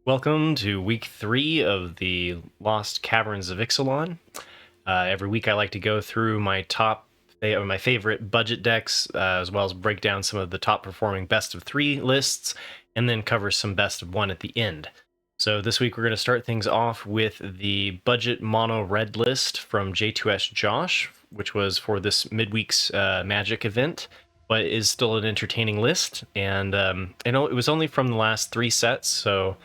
Welcome to week 3 of the Lost Caverns of Ixalan. Every week I like to go through my my favorite budget decks, as well as break down some of the top performing best of 3 lists, and then cover some best of 1 at the end. So this week we're going to start things off with the budget mono red list from J2S Josh, which was for this midweek's Magic event, but is still an entertaining list. And I know it was only from the last 3 sets, so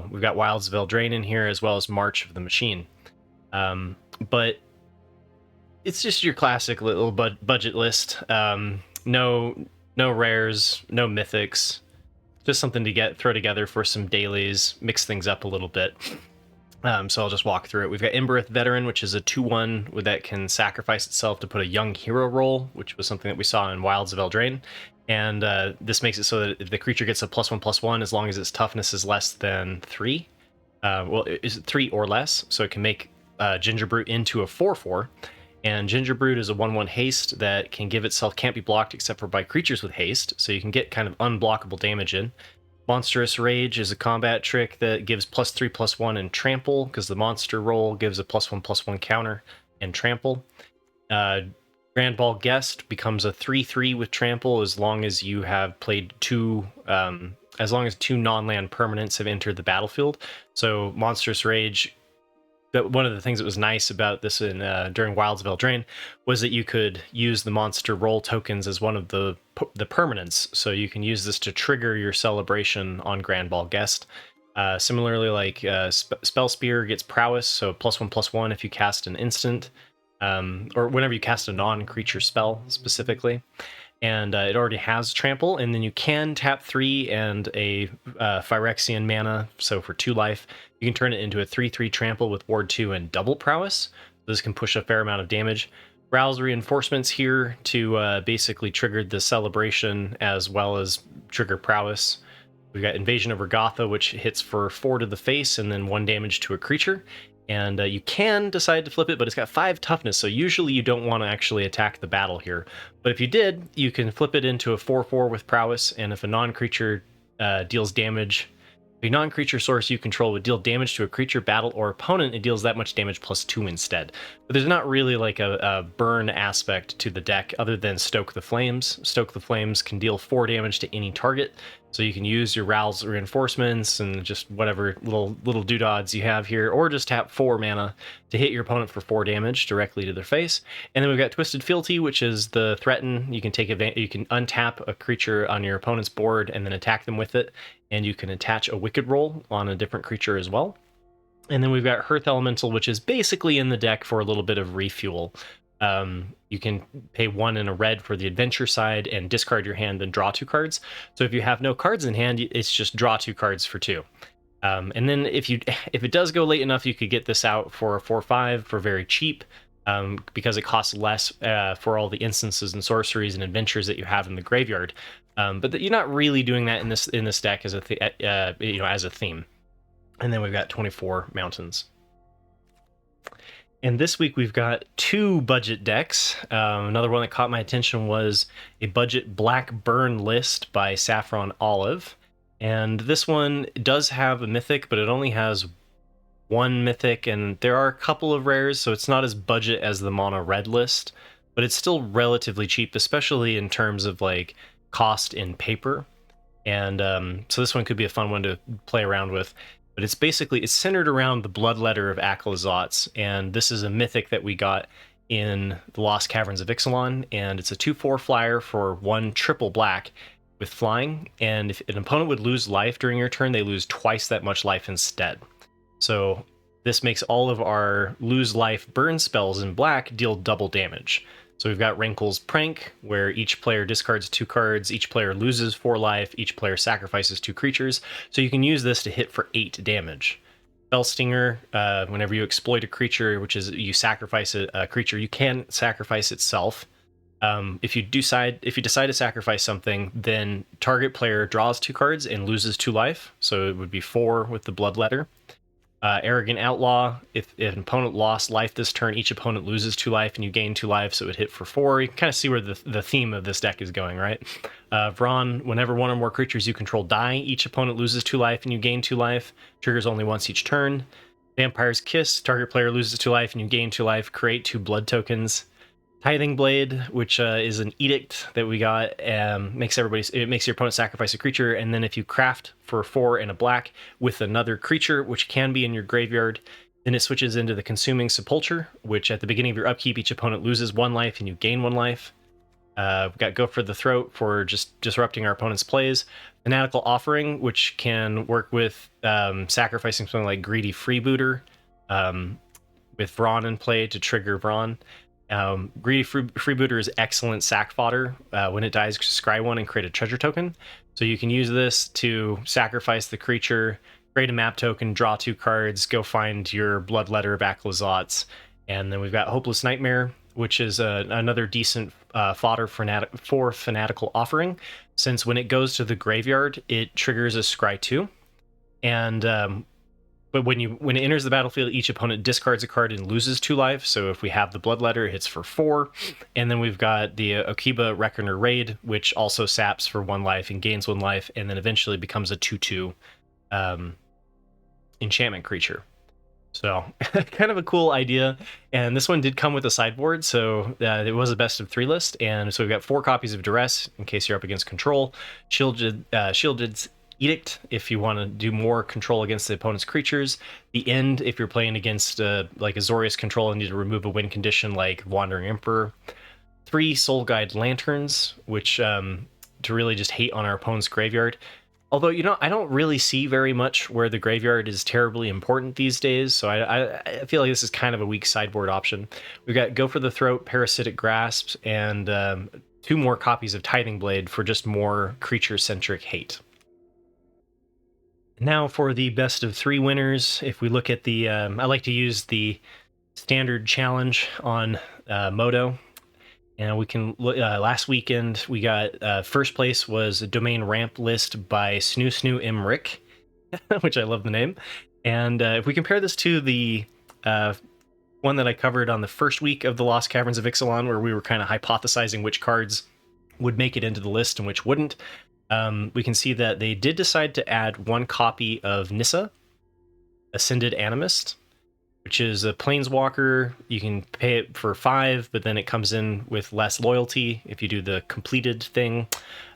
we've got Wilds of Eldraine in here, as well as March of the Machine. But it's just your classic little budget list. No rares, no mythics. Just something to throw together for some dailies, mix things up a little bit. So I'll just walk through it. We've got Embereth Veteran, which is a 2/1 that can sacrifice itself to put a young hero role, which was something that we saw in Wilds of Eldraine. And this makes it so that the creature gets a +1/+1 as long as its toughness is less than 3. Well, is it 3 or less? So it can make Gingerbrute into a 4/4. And Gingerbrute is a 1/1 haste that can give itself can't be blocked except for by creatures with haste. So you can get kind of unblockable damage in. Monstrous Rage is a combat trick that gives +3/+1 and trample, because the monster roll gives a +1/+1 counter and trample. Grand Ball Guest becomes a 3/3 with trample as long as you have played as long as 2 non-land permanents have entered the battlefield. So Monstrous Rage, one of the things that was nice about this during Wilds of Eldraine was that you could use the monster roll tokens as one of the permanents. So you can use this to trigger your celebration on Grand Ball Guest. Similarly, like Spell Spear gets prowess, so +1/+1 if you cast an instant. Or whenever you cast a non-creature spell specifically, and it already has trample, and then you can tap 3 and a Phyrexian mana, so for 2 life you can turn it into a 3/3 trample with ward 2 and double prowess. This can push a fair amount of damage. Rouse Reinforcements here to basically trigger the celebration as well as trigger prowess. We've got Invasion of Regatha, which hits for 4 to the face and then 1 damage to a creature. And you can decide to flip it, but it's got 5 toughness, so usually you don't want to actually attack the battle here. But if you did, you can flip it into a 4/4 with prowess, and if a non-creature deals damage, a non-creature source you control would deal damage to a creature, battle, or opponent, it deals that much damage +2 instead. But there's not really like a burn aspect to the deck other than Stoke the Flames. Stoke the Flames can deal 4 damage to any target, so you can use your Rouse Reinforcements and just whatever little doodads you have here, or just tap 4 mana to hit your opponent for 4 damage directly to their face. And then we've got Twisted Fealty, which is the threaten. You can take advantage. You can untap a creature on your opponent's board and then attack them with it, and you can attach a Wicked roll on a different creature as well. And then we've got Hearth Elemental, which is basically in the deck for a little bit of refuel. You can pay 1 and a red for the adventure side and discard your hand and draw 2 cards. So if you have no cards in hand, it's just draw 2 cards for 2. And then if it does go late enough, you could get this out for a 4/5 for very cheap, because it costs less for all the instances and sorceries and adventures that you have in the graveyard. But you're not really doing that in this deck as a theme. And then we've got 24 Mountains. And this week we've got 2 budget decks. Another one that caught my attention was a budget Black Burn list by Saffron Olive. And this one does have a mythic, but it only has 1 mythic, and there are a couple of rares, so it's not as budget as the mono red list, but it's still relatively cheap, especially in terms of like cost in paper. And so this one could be a fun one to play around with. But it's centered around the Bloodletter of Aclazotz, and this is a mythic that we got in the Lost Caverns of Ixalan, and it's a 2/4 flyer for 1 triple black with flying, and if an opponent would lose life during your turn, they lose twice that much life instead. So this makes all of our lose life burn spells in black deal double damage. So we've got Wrinkle's Prank, where each player discards 2 cards, each player loses 4 life, each player sacrifices 2 creatures, so you can use this to hit for 8 damage. Spellstinger, whenever you exploit a creature, which is you sacrifice a creature, you can sacrifice itself. If you decide to sacrifice something, then target player draws 2 cards and loses 2 life, so it would be 4 with the Bloodletter. Arrogant Outlaw. If an opponent lost life this turn, each opponent loses 2 life and you gain 2 life, so it hit for 4. You can kind of see where the theme of this deck is going, right? Vron, whenever one or more creatures you control die, each opponent loses 2 life and you gain 2 life. Triggers only once each turn. Vampire's Kiss, target player loses 2 life and you gain 2 life. Create 2 blood tokens. Tithing Blade, which is an edict that we got, makes your opponent sacrifice a creature, and then if you craft for 4 and a black with another creature, which can be in your graveyard, then it switches into the Consuming Sepulture, which at the beginning of your upkeep, each opponent loses 1 life and you gain 1 life. We've got Go for the Throat for just disrupting our opponent's plays. Fanatical Offering, which can work with sacrificing something like Greedy Freebooter with Vron in play to trigger Vron. Greedy Freebooter is excellent sack fodder. When it dies, scry 1 and create a treasure token. So you can use this to sacrifice the creature, create a map token, draw 2 cards, go find your Bloodletter of Akhlazotz. And then we've got Hopeless Nightmare, which is another decent fodder for Fanatical Offering, since when it goes to the graveyard, it triggers a scry 2. And but when it enters the battlefield, each opponent discards a card and loses 2 life. So if we have the Bloodletter, it hits for 4. And then we've got the Okiba Reckoner Raid, which also saps for 1 life and gains 1 life, and then eventually becomes a 2/2 enchantment creature. So kind of a cool idea. And this one did come with a sideboard, so it was a best of 3 list. And so we've got 4 copies of Duress in case you're up against control. Shielded's Edict if you want to do more control against the opponent's creatures. The End if you're playing against like Azorius control and need to remove a win condition like Wandering Emperor. 3 Soul Guide Lanterns, which to really just hate on our opponent's graveyard. Although, I don't really see very much where the graveyard is terribly important these days, so I feel like this is kind of a weak sideboard option. We've got Go for the Throat, Parasitic Grasps, and 2 more copies of Tithing Blade for just more creature-centric hate. Now for the best of 3 winners, if we look at the, I like to use the standard challenge on Modo, and we can look, last weekend we got, first place was a domain ramp list by Snoo Imrick, which I love the name, and if we compare this to the one that I covered on the first week of the Lost Caverns of Ixalan, where we were kind of hypothesizing which cards would make it into the list and which wouldn't, we can see that they did decide to add 1 copy of Nissa, Ascended Animist, which is a Planeswalker. You can pay it for 5, but then it comes in with less loyalty. If you do the completed thing,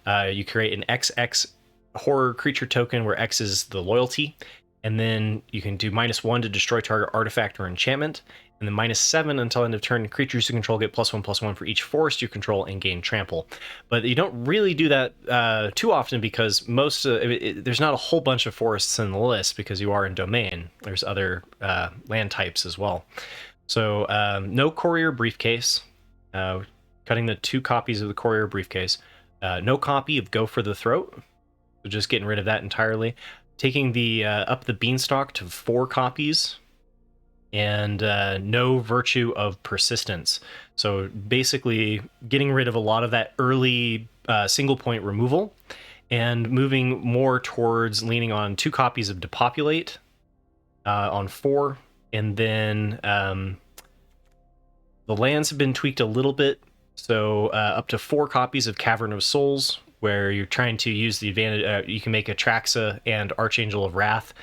you create an XX horror creature token where X is the loyalty, and then you can do -1 to destroy target artifact or enchantment, and then -7 until end of turn. Creatures you control get +1/+1 for each forest you control and gain trample. But you don't really do that too often because there's not a whole bunch of forests in the list because you are in domain. There's other land types as well. So no Courier Briefcase, cutting the 2 copies of the Courier Briefcase. No copy of Go for the Throat, so just getting rid of that entirely. Taking the up the Beanstalk to 4 copies. And no Virtue of Persistence. So basically getting rid of a lot of that early single point removal and moving more towards leaning on 2 copies of Depopulate on 4. And then the lands have been tweaked a little bit. So up to 4 copies of Cavern of Souls, where you're trying to use the advantage. You can make Atraxa and Archangel of Wrath.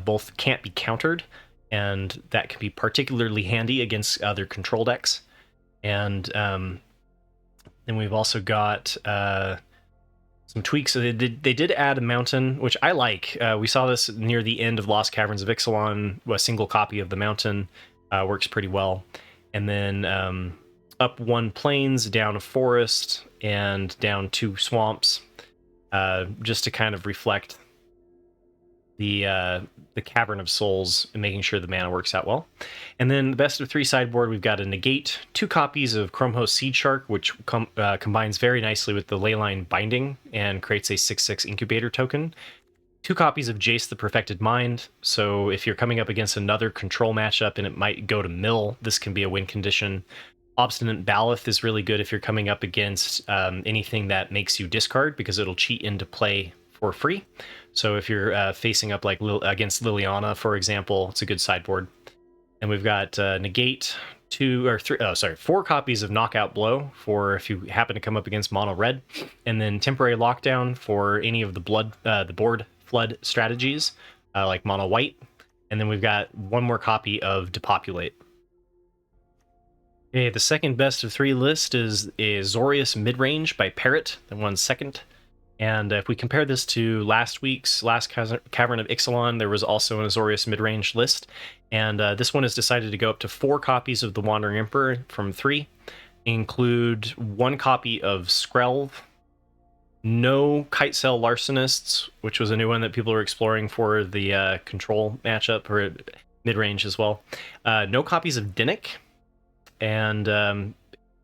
Both can't be countered, and that can be particularly handy against other control decks. And then we've also got some tweaks. So they did add a mountain, which I like. We saw this near the end of Lost Caverns of Ixalan. A single copy of the mountain works pretty well. And then up 1 plains, down a forest, and down 2 swamps, just to kind of reflect the Cavern of Souls and making sure the mana works out well. And then the best of 3 sideboard, we've got a negate, 2 copies of Chromehost Seed Shark, which combines very nicely with the Leyline Binding and creates a 6/6 incubator token. 2 copies of Jace the Perfected Mind, so if you're coming up against another control matchup and it might go to mill, this can be a win condition. Obstinate Baloth is really good if you're coming up against anything that makes you discard, because it'll cheat into play for free. So if you're facing up like against Liliana, for example, it's a good sideboard. And we've got negate 4 copies of Knockout Blow for if you happen to come up against mono red, and then temporary lockdown for any of the board flood strategies like mono white. And then we've got 1 more copy of Depopulate. Okay, the second best of 3 list is Azorius Midrange by Parrot, that one's second. And if we compare this to last week's Cavern of Ixalan, there was also an Azorius Midrange list. And this one has decided to go up to 4 copies of the Wandering Emperor from 3. Include 1 copy of Skrelv. No Kite Cell Larcenists, which was a new one that people are exploring for the control matchup, or mid-range as well. No copies of Dinnik. And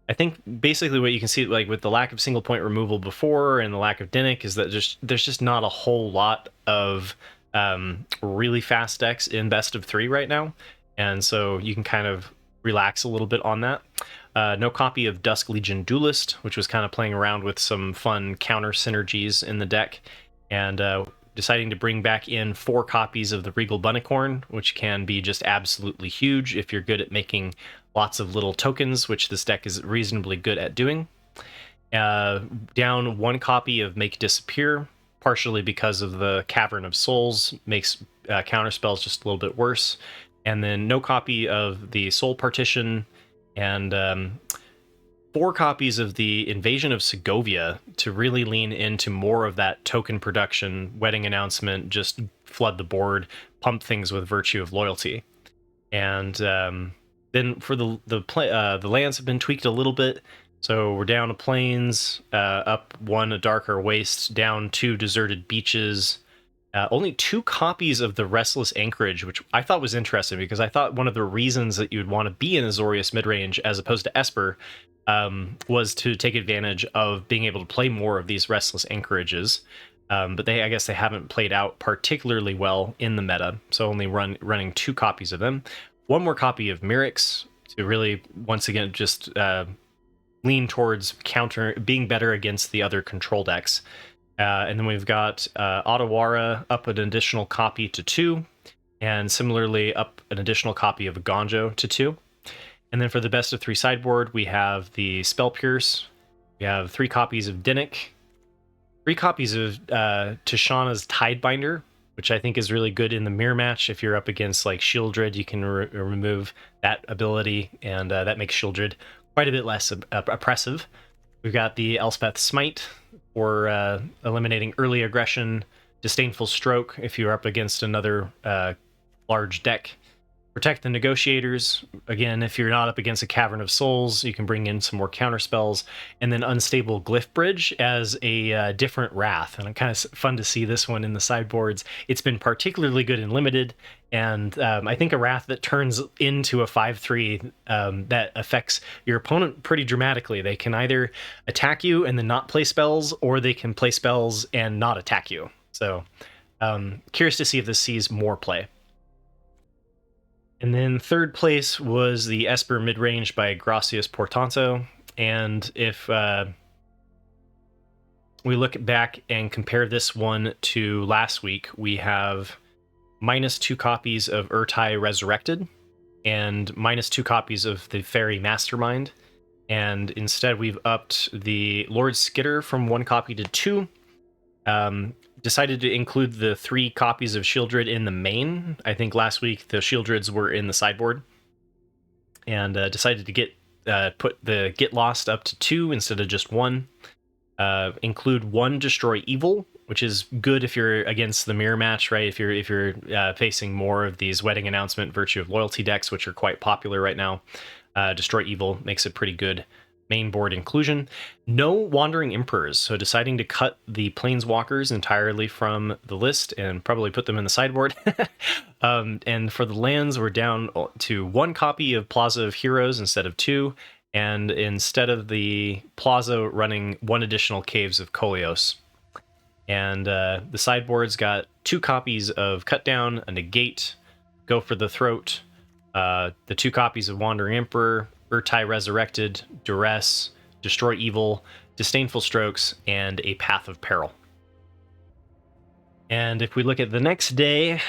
I think basically what you can see, like with the lack of single point removal before and the lack of Dinnik, is that there's just not a whole lot of really fast decks in best of 3 right now, and so you can kind of relax a little bit on that. No copy of Dusk Legion Duelist, which was kind of playing around with some fun counter synergies in the deck, and deciding to bring back in 4 copies of the Regal Bunnicorn, which can be just absolutely huge if you're good at making lots of little tokens, which this deck is reasonably good at doing. Down 1 copy of Make Disappear, partially because of the Cavern of Souls, makes counter spells just a little bit worse. And then no copy of the Soul Partition, and 4 copies of the Invasion of Segovia to really lean into more of that token production, wedding announcement, just flood the board, pump things with Virtue of Loyalty. And then for the lands have been tweaked a little bit. So we're down to Plains, up 1 a Darker Waste, down 2 Deserted Beaches. Only 2 copies of the Restless Anchorage, which I thought was interesting because I thought one of the reasons that you'd want to be in Azorius Midrange as opposed to Esper was to take advantage of being able to play more of these Restless Anchorages. But I guess they haven't played out particularly well in the meta, so only running 2 copies of them. 1 more copy of Mirix to really, once again, just lean towards being better against the other control decks. And then we've got Otawara up an additional copy to 2, and similarly up an additional copy of Gonjo to 2. And then for the best of 3 sideboard, we have the Spell Pierce. We have 3 copies of Dinnik, 3 copies of Tishana's Tidebinder, which I think is really good in the mirror match. If you're up against like Shieldred, you can remove that ability, and that makes Shieldred quite a bit less oppressive. We've got the Elspeth Smite for eliminating early aggression, Disdainful Stroke if you're up against another large deck. Protect the Negotiators. Again, if you're not up against a Cavern of Souls, you can bring in some more counter spells. And then Unstable Glyph Bridge as a different Wrath. And it's kind of fun to see this one in the sideboards. It's been particularly good in Limited, and I think a Wrath that turns into a 5/3 that affects your opponent pretty dramatically. They can either attack you and then not play spells, or they can play spells and not attack you. So curious to see if this sees more play. And then 3rd place was the Esper Midrange by Gracias Portanto. And if we look back and compare this one to last week, we have -2 copies of Urtai Resurrected and -2 copies of the Fairy Mastermind. And instead we've upped the Lord Skitter from 1 copy to 2. Decided to include the 3 copies of Shieldred in the main. I think last week the Shieldreds were in the sideboard, and decided to put the Get Lost up to 2 instead of just 1. Include 1 Destroy Evil, which is good if you're against the mirror match, right? If you're facing more of these Wedding Announcement, Virtue of Loyalty decks, which are quite popular right now. Destroy Evil makes a pretty good main board inclusion. No Wandering Emperors, so deciding to cut the Planeswalkers entirely from the list and probably put them in the sideboard. And for the lands, we're down to 1 copy of Plaza of Heroes instead of 2, and instead of the Plaza, running 1 additional Caves of Koleos. And the sideboard's got 2 copies of Cut Down, a Negate, Go for the Throat, the 2 copies of Wandering Emperor, Urtai Resurrected, Duress, Destroy Evil, Disdainful Strokes, and a Path of Peril. And if we look at the next day,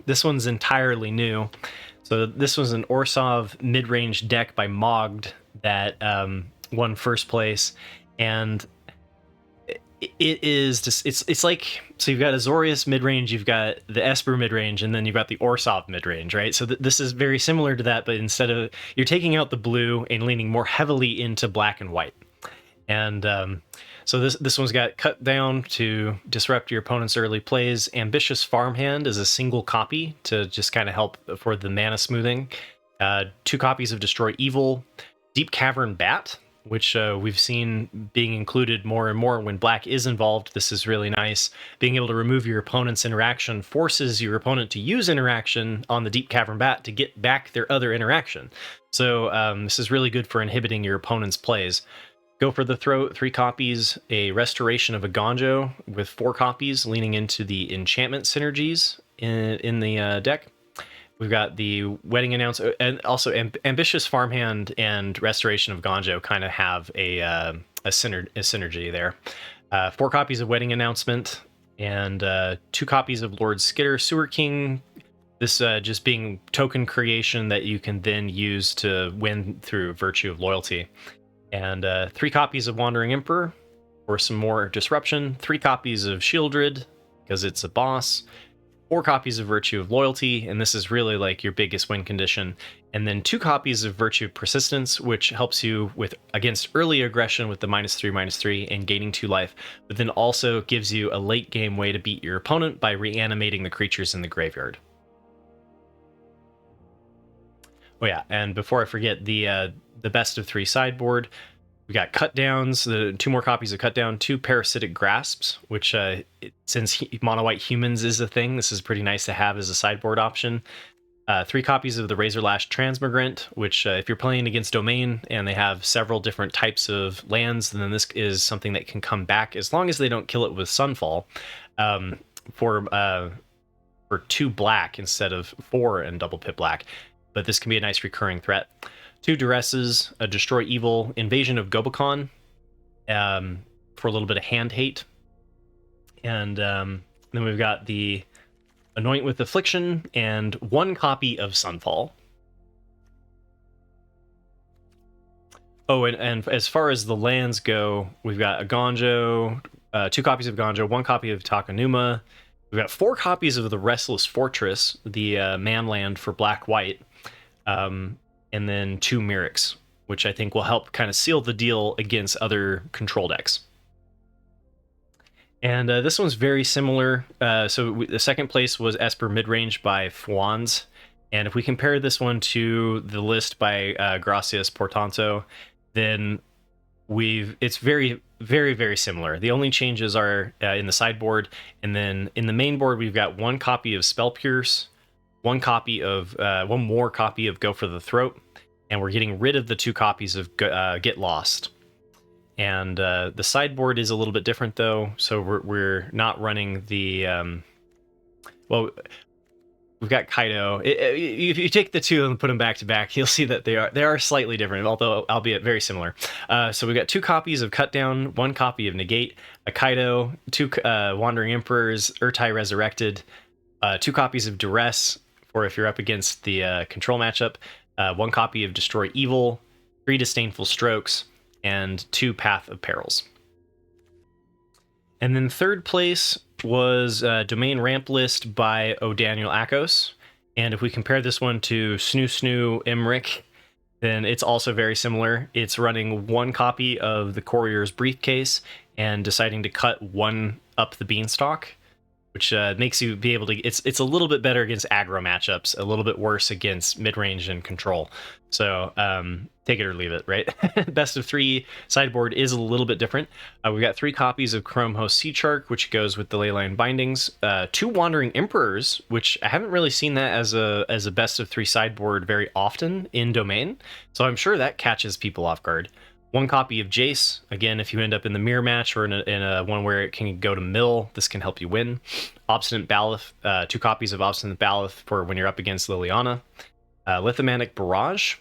this one's entirely new. So this was an Orzhov Midrange deck by Mogged that won first place, and it is just it's like, so you've got Azorius Midrange, you've got the Esper Midrange, and then you've got the Orzhov Midrange, right? So this is very similar to that, but instead of, you're taking out the blue and leaning more heavily into black and white. And so this one's got Cut Down to disrupt your opponent's early plays. Ambitious Farmhand is a single copy to just kind of help for the mana smoothing. 2 copies of Destroy Evil. Deep Cavern Bat, which we've seen being included more and more when black is involved. This is really nice. Being able to remove your opponent's interaction forces your opponent to use interaction on the Deep Cavern Bat to get back their other interaction. So this is really good for inhibiting your opponent's plays. Go for the Throat, 3 copies, a Restoration of a Gonjo with 4 copies, leaning into the enchantment synergies in the deck. We've got the Wedding Announcement, and also Ambitious Farmhand and Restoration of Gonjo kind of have a synergy there. 4 copies of Wedding Announcement, and 2 copies of Lord Skitter, Sewer King. This just being token creation that you can then use to win through virtue of loyalty. And 3 copies of Wandering Emperor for some more disruption. 3 copies of Shieldred, because it's a boss. 4 copies of Virtue of Loyalty, and this is really like your biggest win condition. And then 2 copies of Virtue of Persistence, which helps you with against early aggression with the -3/-3 and gaining 2 life, but then also gives you a late game way to beat your opponent by reanimating the creatures in the graveyard. Oh yeah, and before I forget, the best of 3 sideboard, we got Cut Downs, the 2 more copies of Cut Down, 2 Parasitic Grasps, which since mono white humans is a thing, this is pretty nice to have as a sideboard option. 3 copies of the Razorlash Transmigrant, which if you're playing against Domain and they have several different types of lands, then this is something that can come back as long as they don't kill it with Sunfall, for 2 black instead of 4 and double pit black. But this can be a nice recurring threat. 2 Duresses, a Destroy Evil, Invasion of Gobakon, for a little bit of hand hate. And then we've got the Anoint with Affliction, and 1 copy of Sunfall. Oh, and as far as the lands go, we've got a Gonjo, 2 copies of Gonjo, 1 copy of Takanuma. We've got 4 copies of the Restless Fortress, the man land for black-white. And then 2 Myrics, which I think will help kind of seal the deal against other control decks. And this one's very similar. So the second place was Esper Midrange by Fwans. And if we compare this one to the list by Gracias Portanto, then it's very, very, very similar. The only changes are in the sideboard. And then in the main board, we've got 1 copy of Spell Pierce, 1 more copy of Go for the Throat, and we're getting rid of the 2 copies of Get Lost. And the sideboard is a little bit different though, so we're not running the well, we've got Kaido. If you take the 2 and put them back to back, you'll see that they are slightly different, although albeit very similar. So we've got 2 copies of Cut Down, 1 copy of Negate, a Kaido, 2 Wandering Emperors, Urtai Resurrected, 2 copies of Duress for if you're up against the control matchup, 1 copy of Destroy Evil, 3 Disdainful Strokes, and 2 Path of Perils. And then third place was Domain Ramp List by O'Daniel Akos. And if we compare this one to Snoo Snoo Emmerich, then it's also very similar. It's running 1 copy of the Courier's Briefcase and deciding to cut 1 up the Beanstalk, which makes you be able to, it's a little bit better against aggro matchups, a little bit worse against mid-range and control. So take it or leave it, right? Best of 3 sideboard is a little bit different. We've got 3 copies of Chrome Host Sea Shark, which goes with the Leyline Bindings. 2 Wandering Emperors, which I haven't really seen that as a best of 3 sideboard very often in Domain. So I'm sure that catches people off guard. 1 copy of Jace. Again, if you end up in the mirror match or in a one where it can go to mill, this can help you win. Obstinate Baloth, 2 copies of Obstinate Baloth for when you're up against Liliana. Lithomantic Barrage,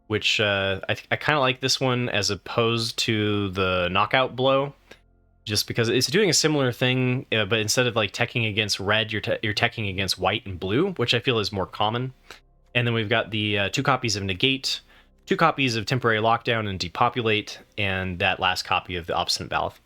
which I kind of like this one as opposed to the Knockout Blow, just because it's doing a similar thing, but instead of like teching against red, you're teching against white and blue, which I feel is more common. And then we've got the 2 copies of Negate, 2 copies of Temporary Lockdown and Depopulate, and that last copy of the Obstinate Valve.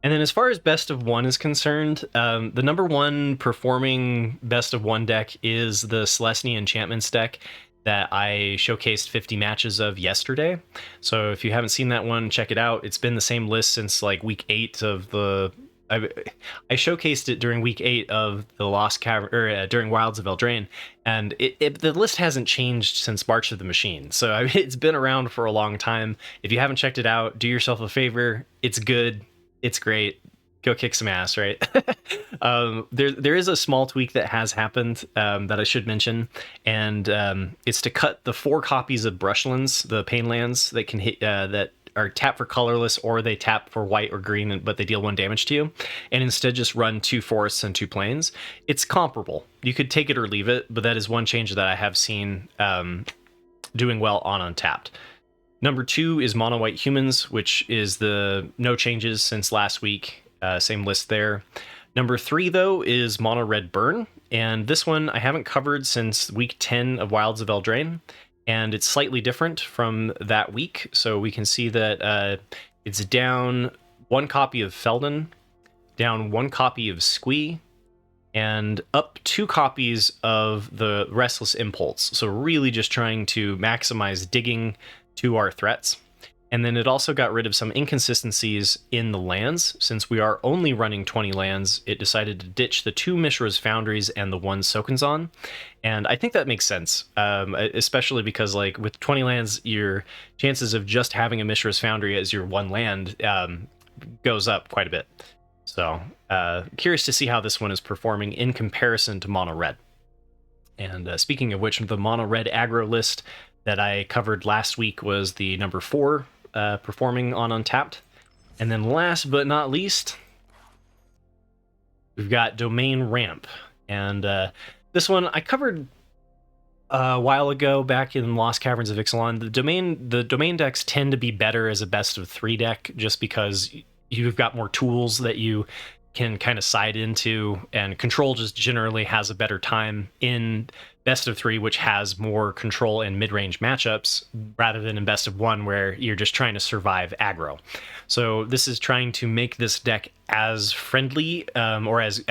And then as far as best of 1 is concerned, the number 1 performing best of 1 deck is the Selesnya Enchantments deck that I showcased 50 matches of yesterday. So if you haven't seen that one, check it out. It's been the same list since like week 8 of the... I showcased it during week 8 of the Lost Cavern, or during Wilds of Eldraine, and the list hasn't changed since March of the Machine. So I mean, it's been around for a long time. If you haven't checked it out, do yourself a favor. It's good. It's great. Go kick some ass, right? There is a small tweak that has happened that I should mention, and it's to cut the 4 copies of Brushlands, the Pain lands that can hit that are tap for colorless, or they tap for white or green, but they deal 1 damage to you, and instead just run 2 forests and 2 plains. It's comparable. You could take it or leave it, but that is one change that I have seen doing well on Untapped. Number 2 is Mono White Humans, which is the no changes since last week. Same list there. Number 3, though, is Mono Red Burn, and this one I haven't covered since week 10 of Wilds of Eldraine, and it's slightly different from that week. So we can see that it's down 1 copy of Feldon, down 1 copy of Squee, and up 2 copies of the Restless Impulse. So really just trying to maximize digging to our threats. And then it also got rid of some inconsistencies in the lands. Since we are only running 20 lands, it decided to ditch the 2 Mishra's Foundries and the 1 Sokenzan. And I think that makes sense, especially because like with 20 lands, your chances of just having a Mishra's Foundry as your 1 land goes up quite a bit. So curious to see how this one is performing in comparison to Mono Red. And speaking of which, the Mono Red aggro list that I covered last week was the number 4 performing on Untapped. And then last but not least, we've got Domain Ramp. And this one I covered a while ago back in Lost Caverns of Ixalan. The domain decks tend to be better as a best of 3 deck just because you've got more tools that you can kind of side into, and control just generally has a better time in best of 3, which has more control and mid-range matchups, rather than in best of 1 where you're just trying to survive aggro. So this is trying to make this deck as friendly or as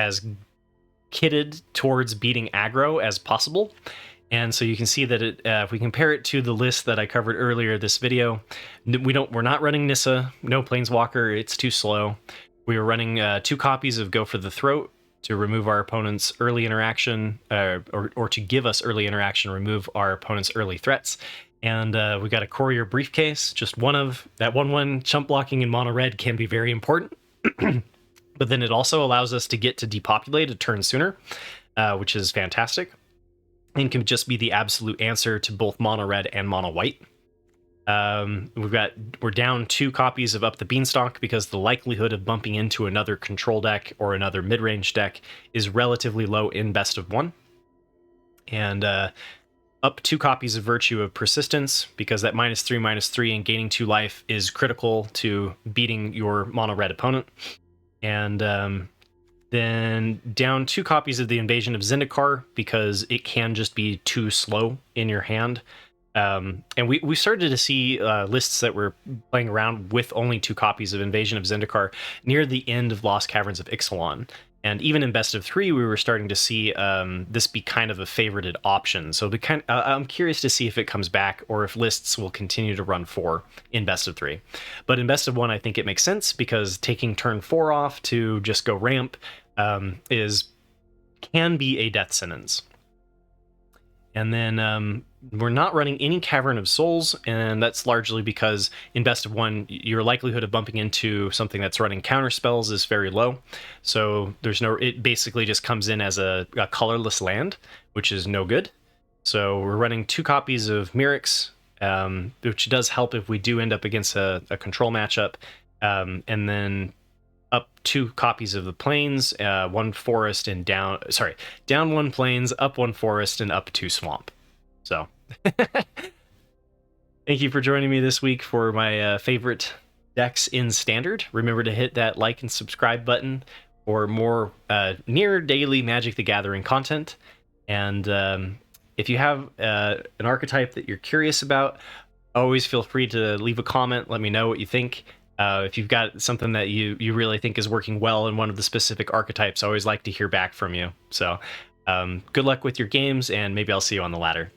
kitted towards beating aggro as possible. And so you can see that if we compare it to the list that I covered earlier this video, we're not running Nissa, no Planeswalker, it's too slow. We were running 2 copies of Go for the Throat to remove our opponent's early interaction, or to give us early interaction, remove our opponent's early threats. And we got a Courier Briefcase, just one of that 1/1 chump blocking in Mono Red can be very important. But then it also allows us to get to Depopulate a turn sooner, which is fantastic, and can just be the absolute answer to both Mono Red and Mono White. We're down 2 copies of Up the Beanstalk because the likelihood of bumping into another control deck or another mid-range deck is relatively low in best of 1. And up 2 copies of Virtue of Persistence because that -3/-3 and gaining 2 life is critical to beating your mono red opponent. And then down 2 copies of the Invasion of Zendikar because it can just be too slow in your hand. And we started to see lists that were playing around with only 2 copies of Invasion of Zendikar near the end of Lost Caverns of Ixalan. And even in best of 3, we were starting to see this be kind of a favorited option. So I'm curious to see if it comes back or if lists will continue to run 4 in best of 3. But in best of 1, I think it makes sense because taking turn 4 off to just go ramp can be a death sentence. And then we're not running any Cavern of Souls, and that's largely because in best of 1, your likelihood of bumping into something that's running counter spells is very low. So it basically just comes in as a colorless land, which is no good. So we're running 2 copies of Mirix, which does help if we do end up against a control matchup, and then up 2 copies of the plains, 1 forest, and down 1 plains, up 1 forest, and up 2 swamp. So thank you for joining me this week for my favorite decks in Standard. Remember to hit that like and subscribe button for more near daily Magic the Gathering content. And if you have an archetype that you're curious about, always feel free to leave a comment. Let me know what you think. If you've got something that you really think is working well in one of the specific archetypes, I always like to hear back from you. So good luck with your games, and maybe I'll see you on the ladder.